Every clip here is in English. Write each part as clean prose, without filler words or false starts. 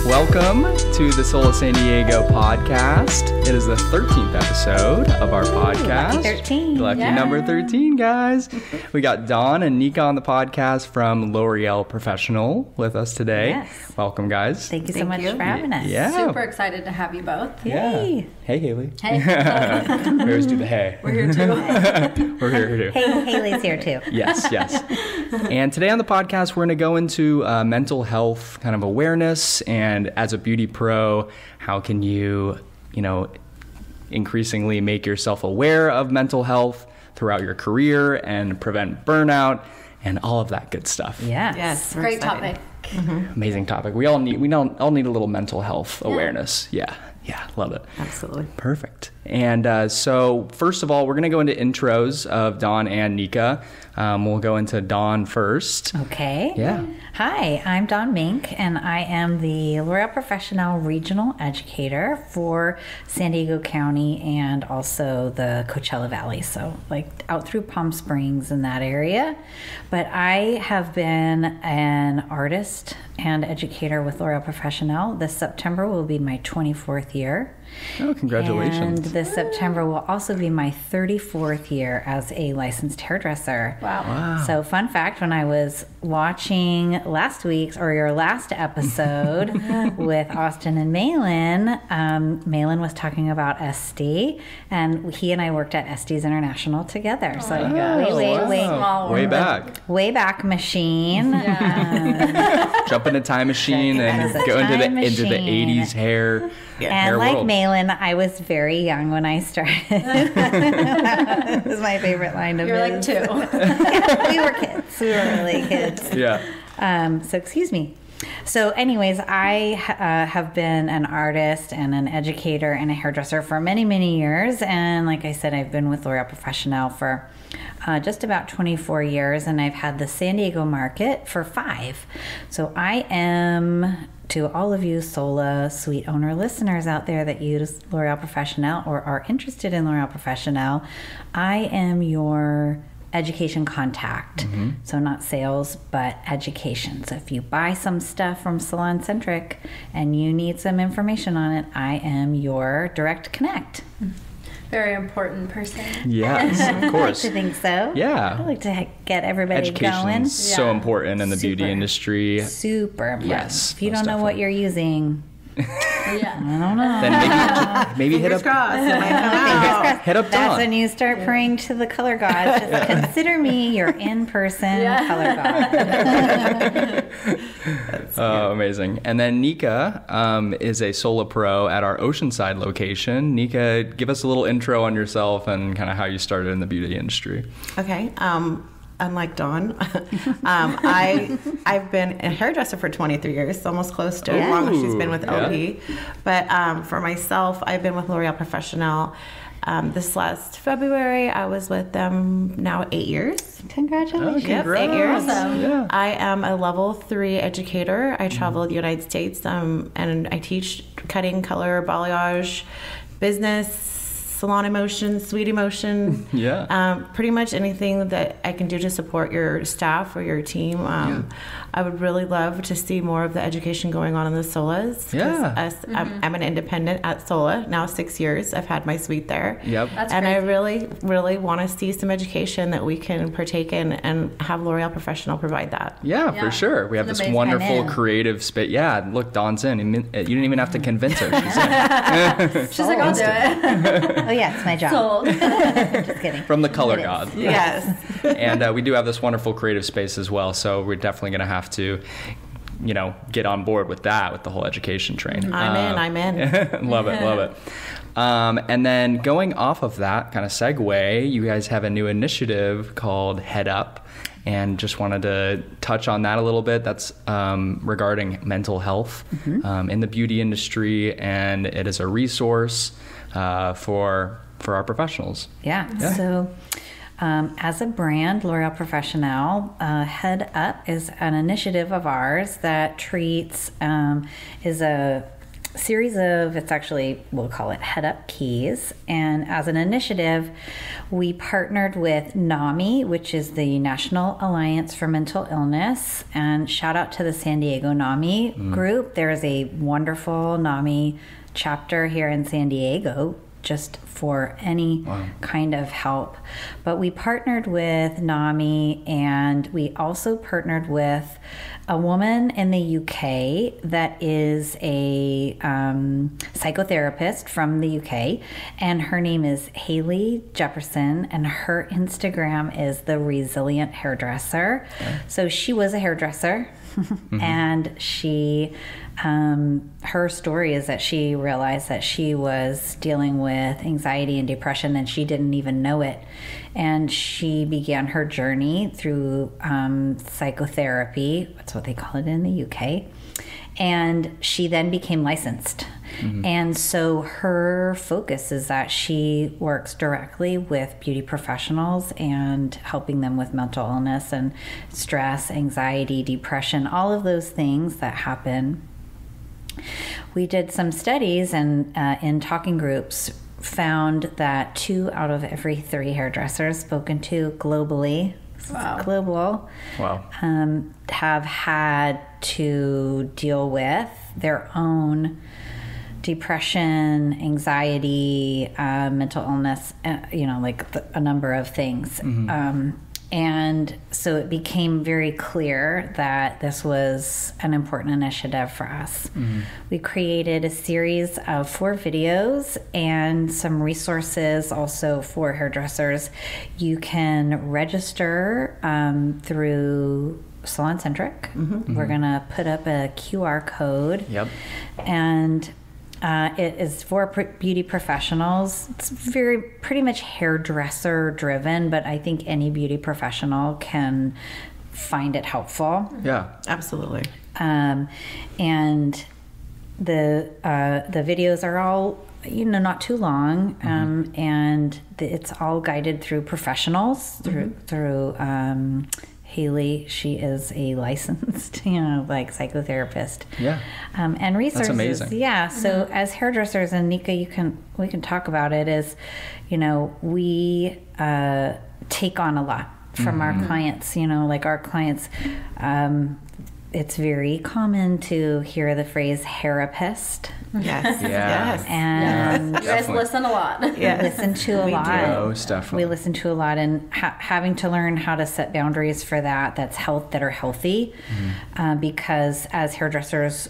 Welcome to the Sola San Diego podcast. It is the 13th episode of our podcast. Lucky 13. Lucky number 13, guys. We got Dawn and Nika on the podcast from Loreal Professional with us today. Yes. Welcome, guys. Thank you so much for having us. Yeah. Super excited to have you both. Yay. Hey, Haley. Hey. We always do the hey. We're here too. We're here too. Hey, Haley's here too. Yes. And today on the podcast, we're going to go into mental health kind of awareness, and as a beauty pro, how can you increasingly make yourself aware of mental health throughout your career and prevent burnout and all of that good stuff. Yes. Great topic. Amazing topic. We all need a little mental health awareness. Yeah, love it. Absolutely. Perfect. And so first of all, we're going to go into intros of Dawn and Nika. We'll go into Dawn first. Okay. Yeah. Hi, I'm Dawn Mink, and I am the Loreal Professional Regional Educator for San Diego County and also the Coachella Valley, so like out through Palm Springs in that area. But I have been an artist and educator with Loreal Professional. This September will be my 24th year. Oh, congratulations. And this September will also be my 34th year as a licensed hairdresser. Wow. So fun fact, when I was watching your last episode with Austin and Malin, Malin was talking about Esty, and he and I worked at Esty's International together. So way back machine. Jump in a time machine and go into the 80s hair. And hair like world. Malin, I was very young when I started. It was my favorite line of You're his. like 2. We were kids. We were really kids. Yeah. So excuse me. So anyways, I have been an artist and an educator and a hairdresser for many, many years. And like I said, I've been with Loreal Professional for just about 24 years. And I've had the San Diego market for 5. So I am, to all of you Sola Suite owner listeners out there that use Loreal Professional or are interested in Loreal Professional, I am your education contact. So not sales, but education. So if you buy some stuff from Salon Centric and you need some information on it, I am your direct connect. Very important person. Yes, of course. I think so. Yeah. I like to get everybody Education going. is so important in the beauty industry. Super important. Yes, If you most don't know what definitely. you're using, Yeah. I don't know. Then maybe hit Fingers up crossed. It might come out. hit up That's Dawn. when you start praying to the color gods. Just consider me your in-person color god. Oh, amazing. And then Nika is a Sola Pro at our Oceanside location. Nika, give us a little intro on yourself and kind of how you started in the beauty industry. Okay. Unlike Dawn, I've been a hairdresser for 23 years, almost close to as long as she's been with OP. But for myself, I've been with L'Oreal Professional. This last February, I was with them now 8 years. Congratulations. Oh, Yep, congrats. 8 years. Yeah. I am a level 3 educator. I travel the United States and I teach cutting, color, balayage, business, salon emotion, sweet emotion. Yeah. Pretty much anything that I can do to support your staff or your team. I would really love to see more of the education going on in the Solas. Yeah. I'm an independent at Sola, now 6 years. I've had my suite there. Yep. That's And crazy. I really, really want to see some education that we can partake in and have L'Oreal Professional provide that. Yeah, for Yeah. sure. We have It's this amazing. wonderful I'm in. creative space. Yeah, look, Dawn's in. You didn't even have to convince her. She's in. She's like, I'll do it. Oh, yeah, it's my job. Sold. Just kidding. From the color It is. god. Yes. And we do have this wonderful creative space as well, so we're definitely going to have to, get on board with that, with the whole education train. I'm in. Love it. And then going off of that kind of segue, you guys have a new initiative called Head Up, and just wanted to touch on that a little bit. That's regarding mental health in the beauty industry, and it is a resource for our professionals. Yeah. So as a brand, L'Oreal Professional, Head Up is an initiative of ours that treats, is a series of, it's actually, we'll call it Head Up Keys. And as an initiative, we partnered with NAMI, which is the National Alliance for Mental Illness. And shout out to the San Diego NAMI group. There is a wonderful NAMI chapter here in San Diego, just for any kind of help. But we partnered with NAMI, and we also partnered with a woman in the UK that is a psychotherapist from the UK, and her name is Haley Jefferson, and her Instagram is The Resilient Hairdresser. Okay. So she was a hairdresser, and she her story is that she realized that she was dealing with anxiety and depression, and she didn't even know it. And she began her journey through psychotherapy. That's what they call it in the UK. And she then became licensed. And so her focus is that she works directly with beauty professionals and helping them with mental illness and stress, anxiety, depression, all of those things that happen. We did some studies, and in talking groups found that 2 out of every 3 hairdressers spoken to globally, global, have had to deal with their own depression, anxiety, mental illness, like a number of things. And so it became very clear that this was an important initiative for us. We created a series of 4 videos and some resources also for hairdressers. You can register through Salon Centric. We're going to put up a QR code. And it is for beauty professionals. It's pretty much hairdresser driven, but I think any beauty professional can find it helpful. Yeah, absolutely. And the videos are all, not too long, and it's all guided through professionals, through Haley. She is a licensed, psychotherapist. Yeah. And resources. That's amazing. Yeah. So as hairdressers, and Nika, we can talk about it, is, we take on a lot from our clients. Our clients, it's very common to hear the phrase therapist. Yes. Yes. And you guys listen a lot. Yes. Listen to a lot. Most definitely. We listen to a lot, and having to learn how to set boundaries for that are healthy, because as hairdressers,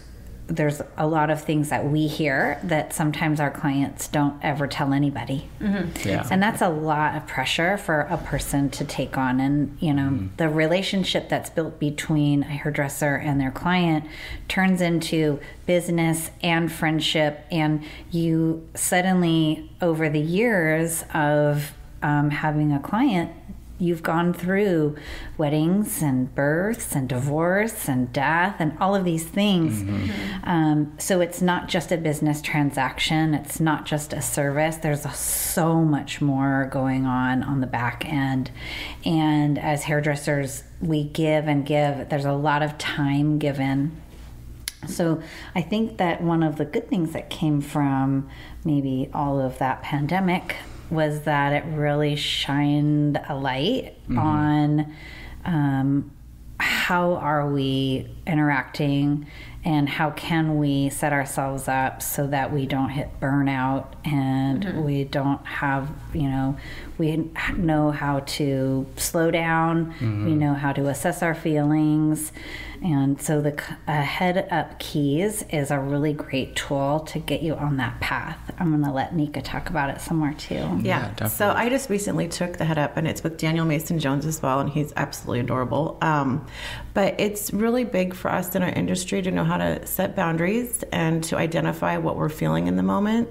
there's a lot of things that we hear that sometimes our clients don't ever tell anybody. And that's a lot of pressure for a person to take on. And, the relationship that's built between a hairdresser and their client turns into business and friendship. And you suddenly, over the years of having a client, you've gone through weddings and births and divorce and death and all of these things. So it's not just a business transaction. It's not just a service. There's so much more going on the back end. And as hairdressers, we give and give. There's a lot of time given. So I think that one of the good things that came from maybe all of that pandemic was that it really shined a light on how are we interacting, and how can we set ourselves up so that we don't hit burnout, and we don't have, we know how to slow down, we know how to assess our feelings. And so the Head Up Keys is a really great tool to get you on that path. I'm going to let Nika talk about it some more too. Yeah, so I just recently took the Head Up, and it's with Daniel Mason Jones as well, and he's absolutely adorable. But it's really big for us in our industry to know how to set boundaries and to identify what we're feeling in the moment.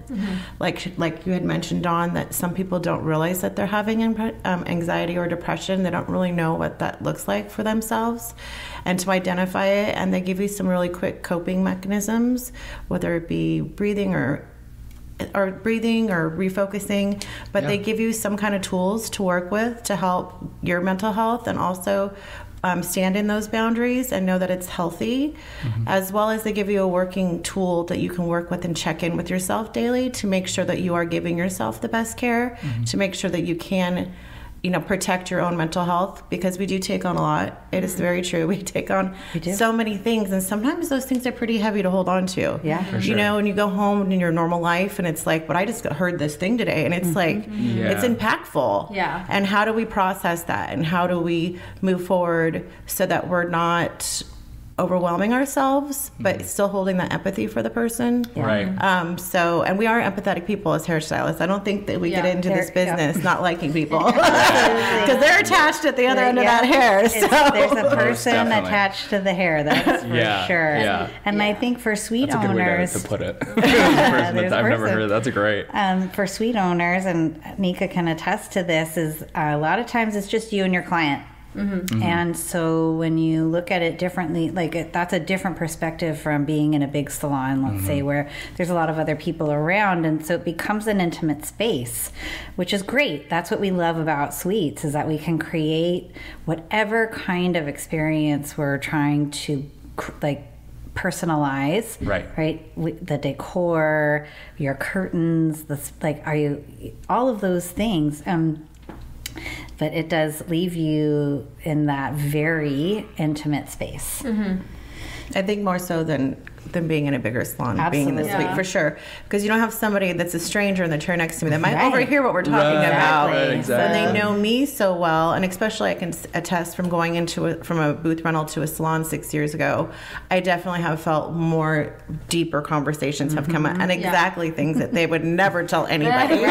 Like you had mentioned, Dawn, that some people don't realize that they're having anxiety or depression. They don't really know what that looks like for themselves. And to identify it, and they give you some really quick coping mechanisms, whether it be breathing or or breathing or refocusing, but they give you some kind of tools to work with to help your mental health and also stand in those boundaries and know that it's healthy, as well as they give you a working tool that you can work with and check in with yourself daily to make sure that you are giving yourself the best care, to make sure that you can, protect your own mental health, because we do take on a lot. It is very true. We take on so many things, and sometimes those things are pretty heavy to hold on to. Yeah. For sure. When you go home in your normal life and it's like, but I just heard this thing today, and it's like, it's impactful. Yeah. And how do we process that? And how do we move forward so that we're not overwhelming ourselves, but still holding that empathy for the person? Right. And we are empathetic people as hairstylists. I don't think that we get into this business not liking people, because they're attached at the other end of that hair. So. There's a person definitely. attached to the hair, that's for sure. Yeah. And I think for suite That's a good owners, way to put it. There's I've a never person. heard. That's great. for suite owners, and Nika can attest to this, is a lot of times it's just you and your client. And so when you look at it differently, that's a different perspective from being in a big salon, let's say, where there's a lot of other people around, and so it becomes an intimate space, which is great. That's what we love about suites, is that we can create whatever kind of experience we're trying to personalize, the decor, your curtains, all of those things. But it does leave you in that very intimate space. I think more so than being in a bigger salon, being in the suite, for sure. Because you don't have somebody that's a stranger in the chair next to me that might overhear what we're talking about. Exactly. And they know me so well, and especially I can attest from going from a booth rental to a salon 6 years ago, I definitely have felt more deeper conversations have come up, and exactly things that they would never tell anybody. You're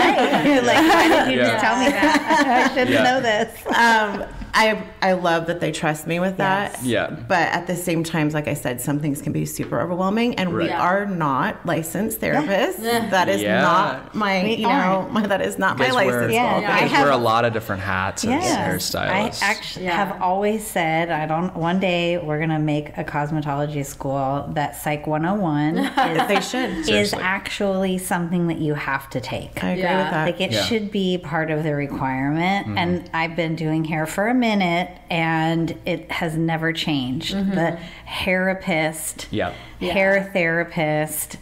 like, why did you just tell me that? I shouldn't know this. I love that they trust me with that. Yeah. But at the same time, like I said, some things can be super overwhelming, and we are not licensed therapists. That is not my, that is not my license. Because wear a lot of different hats as hairstylists. I actually have always said, one day we're going to make a cosmetology school that Psych 101 is actually something that you have to take. I agree with that. It should be part of the requirement. And I've been doing hair for a minute, and it has never changed. The therapist, hair therapist,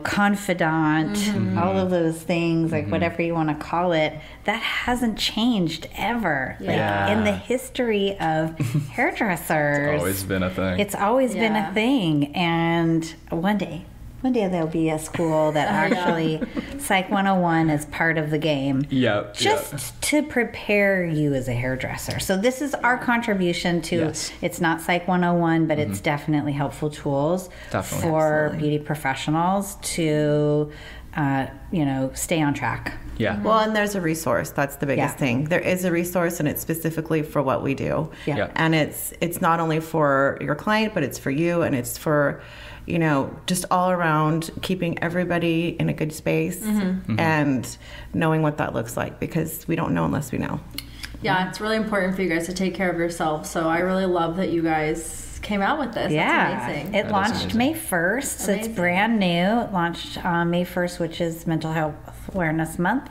confidant, all of those things, whatever you want to call it, that hasn't changed ever. In the history of hairdressers, It's always been a thing. It's always been a thing. And one day there'll be a school that actually Psych 101 is part of the game. Just to prepare you as a hairdresser. So this is our contribution to, it's not Psych 101, but it's definitely helpful tools for beauty professionals to, stay on track. Yeah. Well, and there's a resource. That's the biggest thing. There is a resource, and it's specifically for what we do. And it's not only for your client, but it's for you, and it's for, just all around keeping everybody in a good space and knowing what that looks like, because we don't know unless we know. Yeah, it's really important for you guys to take care of yourselves. So I really love that you guys came out with this. That's amazing. It launched May 1st, so it's brand new. It launched May 1st, which is Mental Health Awareness Month.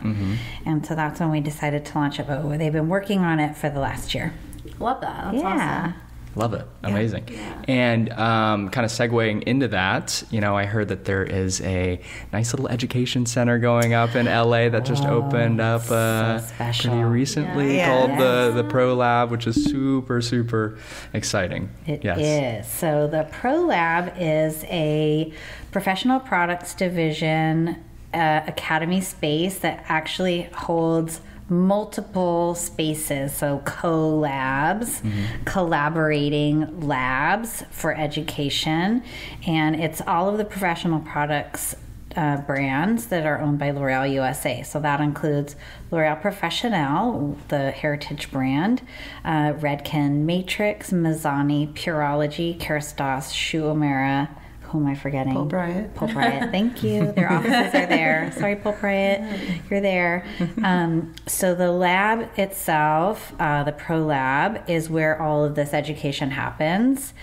And so that's when we decided to launch it. But they've been working on it for the last year. Love that. That's awesome. Love it. Amazing. And kind of segueing into that, I heard that there is a nice little education center going up in LA that just opened up pretty recently called the Pro Lab, which is super, super exciting. It is. So the Pro Lab is a professional products division academy space that actually holds multiple spaces, so co-labs, collaborating labs for education, and it's all of the professional products brands that are owned by Loreal USA. So that includes L'Oreal Professionnel, the heritage brand, Redken Matrix, Mazzani, Pureology, Kerastase, Shu Uemura, who am I forgetting? Paul Bryant. Paul Bryant. Thank you. Their offices are there. Sorry, Paul Bryant. You're there. So the lab itself, the Pro Lab, is where all of this education happens,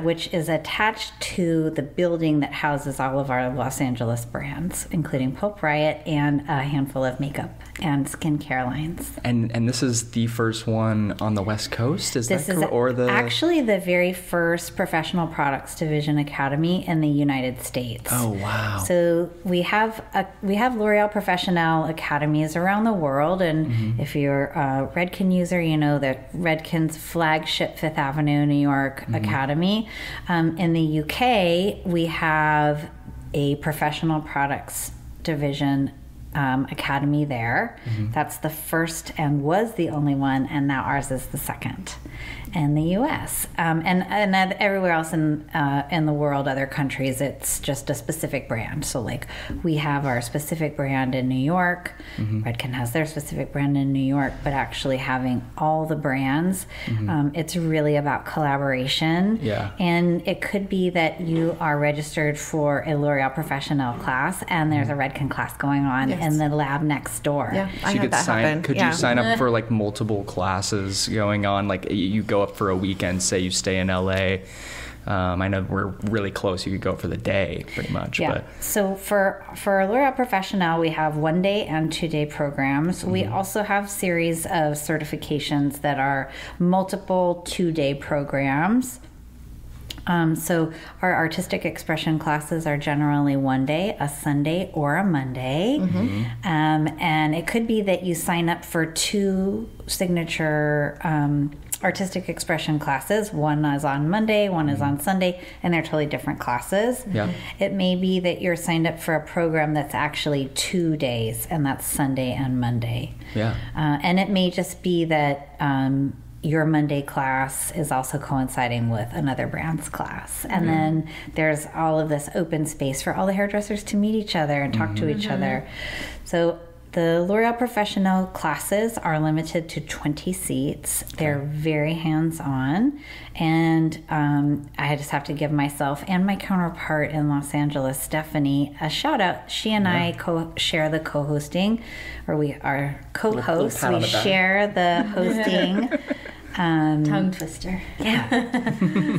which is attached to the building that houses all of our Los Angeles brands, including Paul Bryant and a handful of makeup and skincare lines. And this is the first one on the West Coast? Is This that is correct? Or the actually the very first professional products division academy in the United States. Oh, wow. So we have L'Oreal Professionnel academies around the world, and if you're a Redken user, you know that Redken's flagship Fifth Avenue, New York academy. In the UK, we have a professional products division academy there. That's the first and was the only one, and now ours is the second in the U.S. And everywhere else in the world, other countries, it's just a specific brand. So like we have our specific brand in New York. Redken has their specific brand in New York, but actually having all the brands, it's really about collaboration. Yeah. And it could be that you are registered for a L'Oreal Professionnel class, and there's a Redken class going on in the lab next door. Yeah, So you could sign. Could you sign up for like multiple classes going on? Like you go up for a weekend. Say you stay in LA. I know we're really close. You could go for the day, pretty much. Yeah. But So for L'Oreal Professionnel, we have 1-day and 2-day programs. We also have series of certifications that are multiple 2-day programs. So our artistic expression classes are generally 1 day, a Sunday, or a Monday. And it could be that you sign up for 2 signature artistic expression classes. One is on Monday, one is on Sunday, and they're totally different classes. Yeah. It may be that you're signed up for a program that's actually 2 days, and that's Sunday and Monday. yeah. And it may just be that your Monday class is also coinciding with another brand's class. And then there's all of this open space for all the hairdressers to meet each other and talk to each other. So the L'Oreal Professionnel classes are limited to 20 seats. They're very hands-on. And I just have to give myself and my counterpart in Los Angeles, Stephanie, a shout out. She and I share the co-hosting, or we are co-hosts. pat on We the back. share the hosting. Tongue twister. Yeah,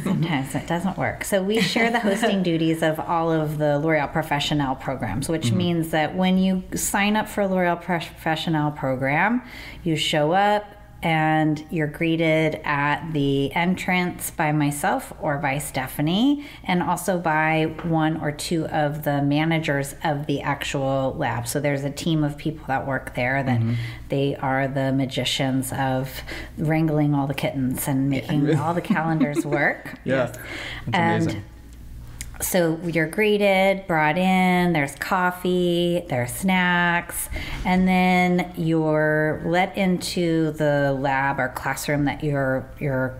sometimes it doesn't work. So we share the hosting duties of all of the L'Oreal Professionnel programs, which means that when you sign up for a L'Oreal Professionnel program, you show up and you're greeted at the entrance by myself or by Stephanie, and also by 1 or 2 of the managers of the actual lab. So there's a team of people that work there that they are the magicians of wrangling all the kittens and making all the calendars work. Yeah. That's amazing. So you're greeted, brought in, there's coffee, there's snacks, and then you're let into the lab or classroom that your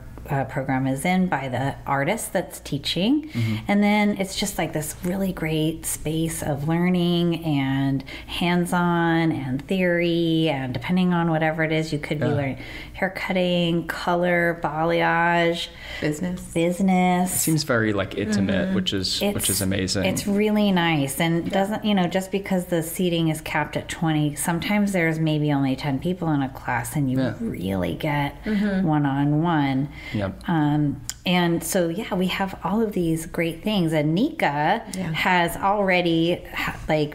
program is in by the artist that's teaching. And then it's just like this really great space of learning and hands-on and theory, and depending on whatever it is, you could be learning hair cutting, color, balayage, business. Seems very like intimate, which is amazing. It's really nice, and doesn't, just because the seating is capped at 20, sometimes there's maybe only 10 people in a class, and you really get one-on-one. Yep. And so, we have all of these great things. And Nika has already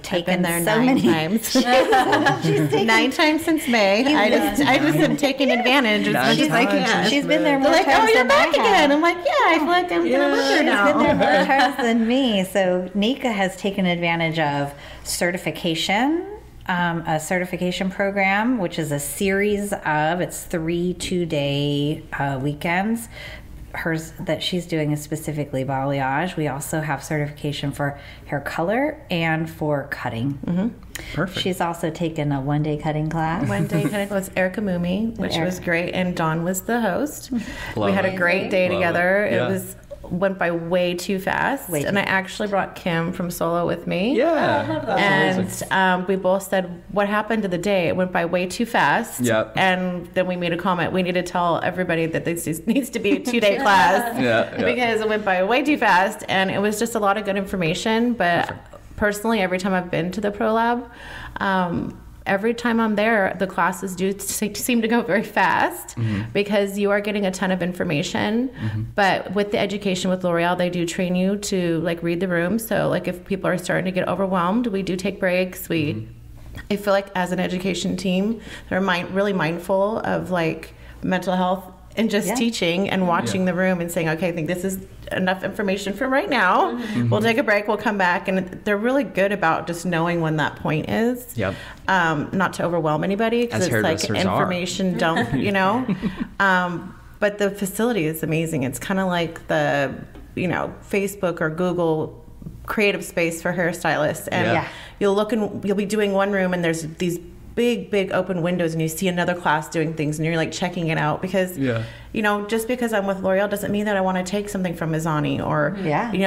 taken there so 9 many times. She's 9 times since May. I just am taking advantage as much as I can. She's been there more They're like, times you're than back I have. again. I'm like, I feel like I'm gonna live here now. She's been there more times than me. So Nika has taken advantage of certification. A certification program, which is a series of, it's 3 2-day weekends. Hers that she's doing is specifically balayage. We also have certification for hair color and for cutting. Perfect. She's also taken a 1-day cutting class. 1-day cutting was Erica Mumi, which was great, and Dawn was the host. Love we had it. a great day Love together. it. Yeah. It was went by way too fast. And I actually brought Kim from Sola with me. And we both said, what happened to the day? It went by way too fast. Yep. And then we made a comment. We need to tell everybody that this needs to be a 2-day class because it went by way too fast. And it was just a lot of good information. But personally, every time I've been to the Pro Lab, every time I'm there, the classes do seem to go very fast because you are getting a ton of information. But with the education with Loreal, they do train you to like read the room. So like if people are starting to get overwhelmed, we do take breaks. I feel like as an education team, they're really mindful of like mental health and just teaching and watching the room and saying, okay, I think this is enough information for right now. We'll take a break. We'll come back. And they're really good about just knowing when that point is. Not to overwhelm anybody because it's like information dump, you know. But the facility is amazing. It's kind of like the, Facebook or Google creative space for hairstylists. And you'll be doing one room and there's these big open windows and you see another class doing things and you're like checking it out because just because I'm with Loreal doesn't mean that I want to take something from Mizani or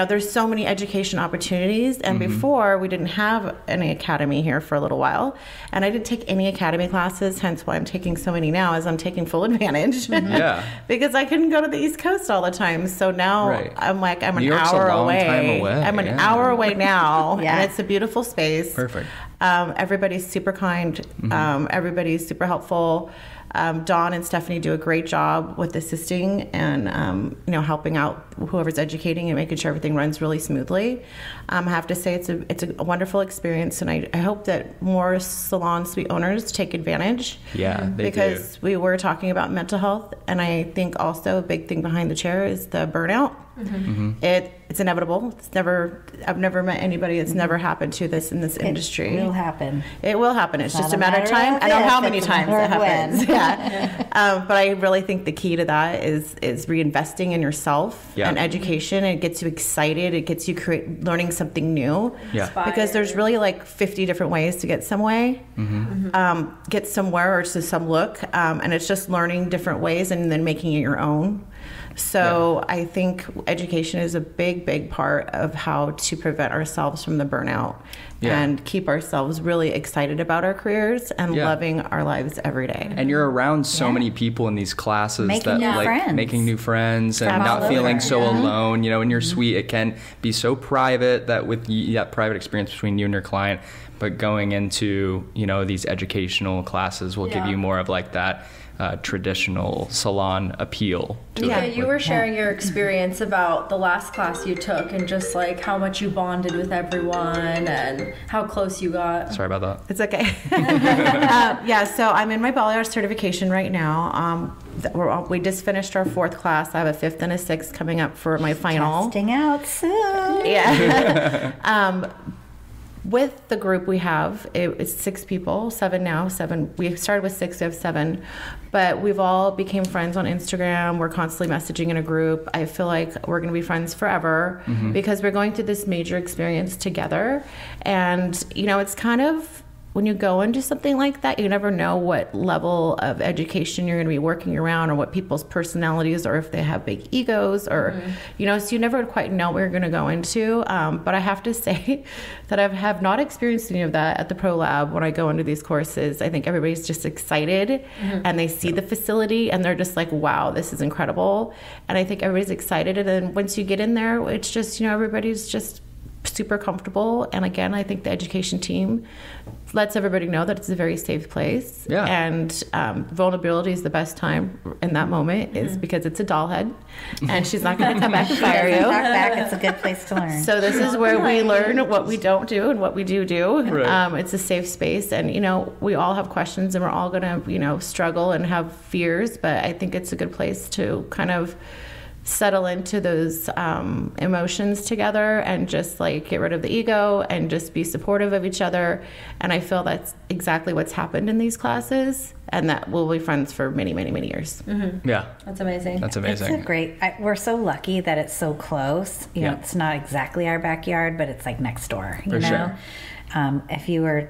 there's so many education opportunities. And before we didn't have any academy here for a little while and I didn't take any academy classes, hence why I'm taking so many now as I'm taking full advantage because I couldn't go to the East Coast all the time. So now I'm like I'm an hour away. I'm an hour away now and it's a beautiful space. Perfect. Everybody's super kind. Everybody's super helpful. Dawn and Stephanie do a great job with assisting and helping out whoever's educating and making sure everything runs really smoothly. I have to say it's a wonderful experience, and I hope that more salon suite owners take advantage. Because we were talking about mental health, and I think also a big thing behind the chair is the burnout. It's inevitable. I've never met anybody that's never happened to this in this industry. It will happen. It will happen. It's just a matter of time. I don't know how many times it happens. But I really think the key to that is reinvesting in yourself and education. It gets you excited. It gets you learning something new. Because there's really like 50 different ways to get somewhere. Get somewhere or to some look. And it's just learning different ways and then making it your own. So I think education is a big part of how to prevent ourselves from the burnout and keep ourselves really excited about our careers and loving our lives every day. And you're around so many people in these classes making new friends and not feeling so alone. In your suite, it can be so private that with that private experience between you and your client, but going into, these educational classes will give you more of like that traditional salon appeal to it. You were sharing your experience about the last class you took and just like how much you bonded with everyone and how close you got. Sorry about that. It's okay. So I'm in my Balayage certification right now. We just finished our 4th class. I have a 5th and a 6th coming up for my final. Testing out soon. With the group we have, it's 6 people, 7 now, 7. We started with 6, we have 7. But we've all became friends on Instagram. We're constantly messaging in a group. I feel like we're going to be friends forever because we're going through this major experience together. And, it's kind of, when you go into something like that, you never know what level of education you're going to be working around or what people's personalities or if they have big egos or, so you never quite know what you're going to go into. But I have to say that I have not experienced any of that at the Pro Lab when I go into these courses. I think everybody's just excited and they see the facility and they're just like, wow, this is incredible. And I think everybody's excited. And then once you get in there, it's just, everybody's just super comfortable. And again, I think the education team lets everybody know that it's a very safe place. And vulnerability is the best time in that moment is because it's a doll head and she's not going to come back and fire you. It's a good place to learn. So this is where we learn what we don't do and what we do. It's a safe space, and we all have questions and we're all going to struggle and have fears, but I think it's a good place to kind of settle into those emotions together and just like get rid of the ego and just be supportive of each other. And I feel that's exactly what's happened in these classes, and that we'll be friends for many years. That's amazing. It's great. We're so lucky that it's so close. It's not exactly our backyard, but it's like next door. For sure. If you were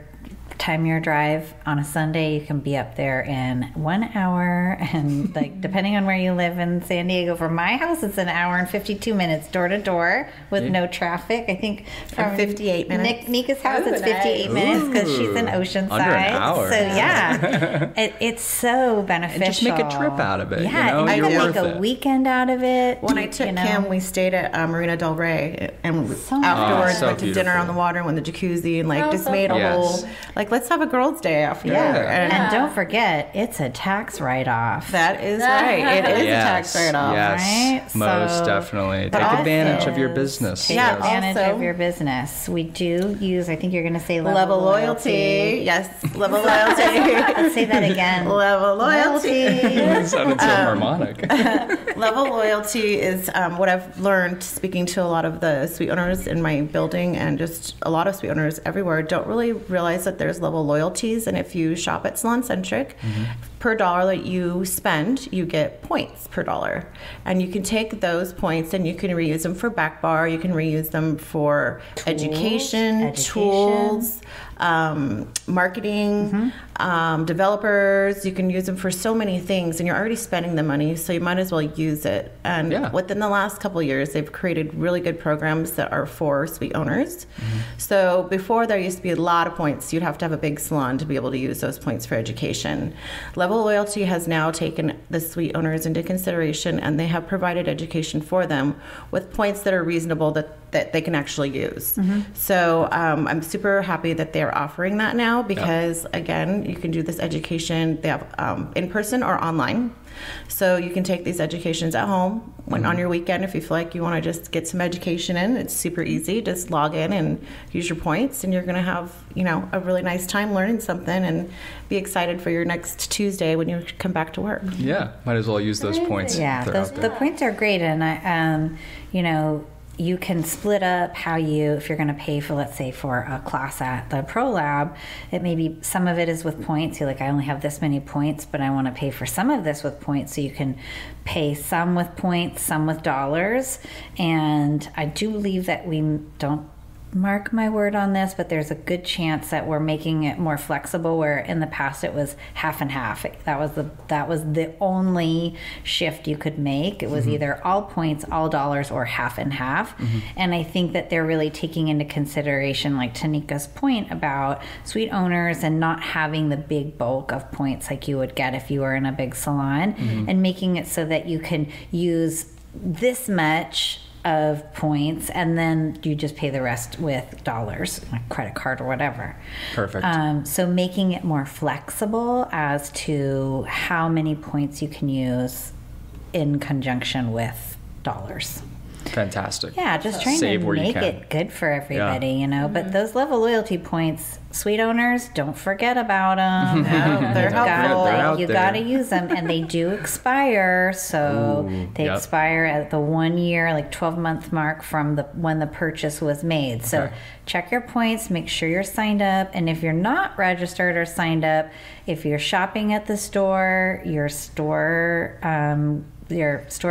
time your drive on a Sunday, you can be up there in 1 hour, and like depending on where you live in San Diego, from my house it's an hour and 52 minutes door to door with no traffic. I think from 58 minutes. Nika's house it's 58 minutes because she's in Oceanside. Under an hour. So yeah, it's so beneficial. And just make a trip out of it. Yeah, you know? and you You're can worth make a it. weekend out of it. When I took Kim, we stayed at Marina Del Rey, and So afterwards so went to dinner beautiful. on the water and went to the jacuzzi, and like Oh, just so made a Yes. whole like let's have a girls' day after. And And don't forget, it's a tax write-off. that is right. It is a tax write-off. Yes, right? most So- definitely. But Take also- advantage of your business. Take Yeah, advantage also- of your business. We do use, I think you're going to say Level loyalty. Yes, level loyalty. Let's say that again. Level loyalty. It sounded so harmonic. Level loyalty is what I've learned speaking to a lot of the suite owners in my building, and just a lot of suite owners everywhere don't really realize that there's level loyalties. And if you shop at Salon Centric, per dollar that you spend, you get points per dollar. And you can take those points and you can reuse them for back bar, you can reuse them for education, tools, marketing, developers. You can use them for so many things, and you're already spending the money, so you might as well use it. And Yeah. within the last couple of years, they've created really good programs that are for suite owners. So before, there used to be a lot of points. You'd have to have a big salon to be able to use those points for education. Level Loyalty has now taken the suite owners into consideration, and they have provided education for them with points that are reasonable that they can actually use. So I'm super happy that they're offering that now, because again, you can do this education. They have in person or online. So you can take these educations at home on your weekend if you feel like you want to just get some education in. It's super easy. Just log in and use your points, and you're going to have, a really nice time learning something, and be excited for your next Tuesday when you come back to work. Yeah, might as well use those points. Yeah, throughout the points are great, and you can split up how if you're going to pay for, let's say, for a class at the Pro Lab, it may be some of it is with points. You're like, I only have this many points, but I want to pay for some of this with points. So you can pay some with points, some with dollars. And I do believe that we don't mark my word on this, but there's a good chance that we're making it more flexible, where in the past it was half and half. That was the only shift you could make. It was either all points, all dollars, or half and half. And I think that they're really taking into consideration, like Tanika's point about suite owners and not having the big bulk of points like you would get if you were in a big salon, and making it so that you can use this much of points, and then you just pay the rest with dollars, like credit card or whatever. Perfect. So making it more flexible as to how many points you can use in conjunction with dollars. Fantastic. Yeah, just trying Save to where you make can. it good for everybody, But those level loyalty points, suite owners, don't forget about them. They're helpful. They're out You there. got to use them, and they do expire. So they yep. expire at the 1 year, like 12-month mark from when the purchase was made. So Okay. check your points, make sure you're signed up, and if you're not registered or signed up, if you're shopping at the store, your store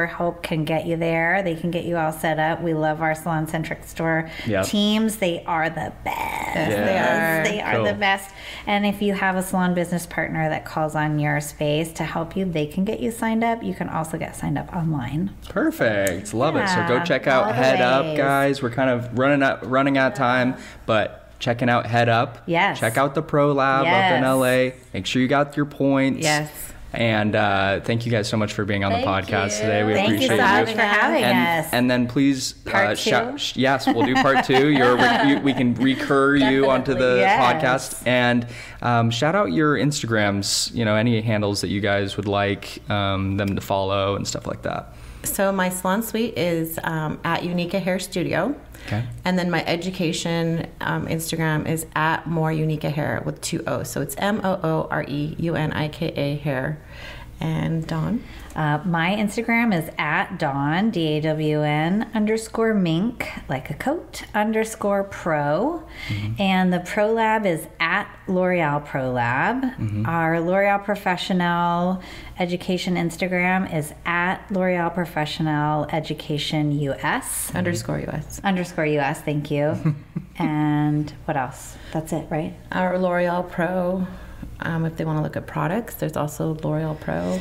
help can get you there. They can get you all set up. We love our Salon Centric store Yep. teams. They are the best. Yes, They are Cool. the best. And if you have a salon business partner that calls on your space to help you, they can get you signed up. You can also get signed up online. Perfect. Love it. So Yeah, go check all out the Head Up, ways. guys. We're kind of running out of time, but checking out Head Up. Yes. Check out the Pro Lab up in Yes. LA. Make sure you got your points. Yes. And thank you guys so much for being on the Thank podcast you. today. We Thank you appreciate so much for having us. And then please, Part two? yes, we'll do part two. We can recur you onto the Yes. podcast, and shout out your Instagrams. Any handles that you guys would like them to follow and stuff like that. So my salon suite is at Unika Hair Studio. Okay. And then my education Instagram is at More Unika Hair with 2 O's. So it's MOOREUNIKA hair. And Dawn? My Instagram is at Dawn, DAWN _mink, like a coat, _pro. And the Pro Lab is at Loreal Pro Lab. Our Loreal Professional Education Instagram is at Loreal Professional Education US. _US, thank you. And what else? That's it, right? Our L'Oreal Pro, if they want to look at products, there's also L'Oreal Pro.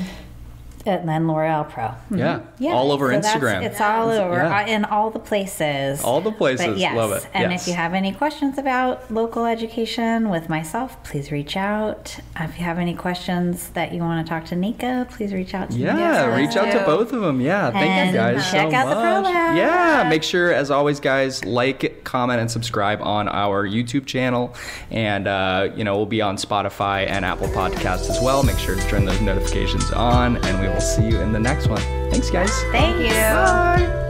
And then L'Oreal Pro. Yeah. All over Instagram. It's all over, in all the places. All the places. But yes. Love it. And if you have any questions about local education with myself, please reach out. If you have any questions that you want to talk to Nika, please reach out to me. Yeah, reach out to both of them. Yeah, thank you guys so much. Check out the Pro Lab. Yeah, make sure, as always, guys, like, comment, and subscribe on our YouTube channel. And, we'll be on Spotify and Apple Podcasts as well. Make sure to turn those notifications on, and we will see you in the next one. Thanks, guys. Thank you. Bye.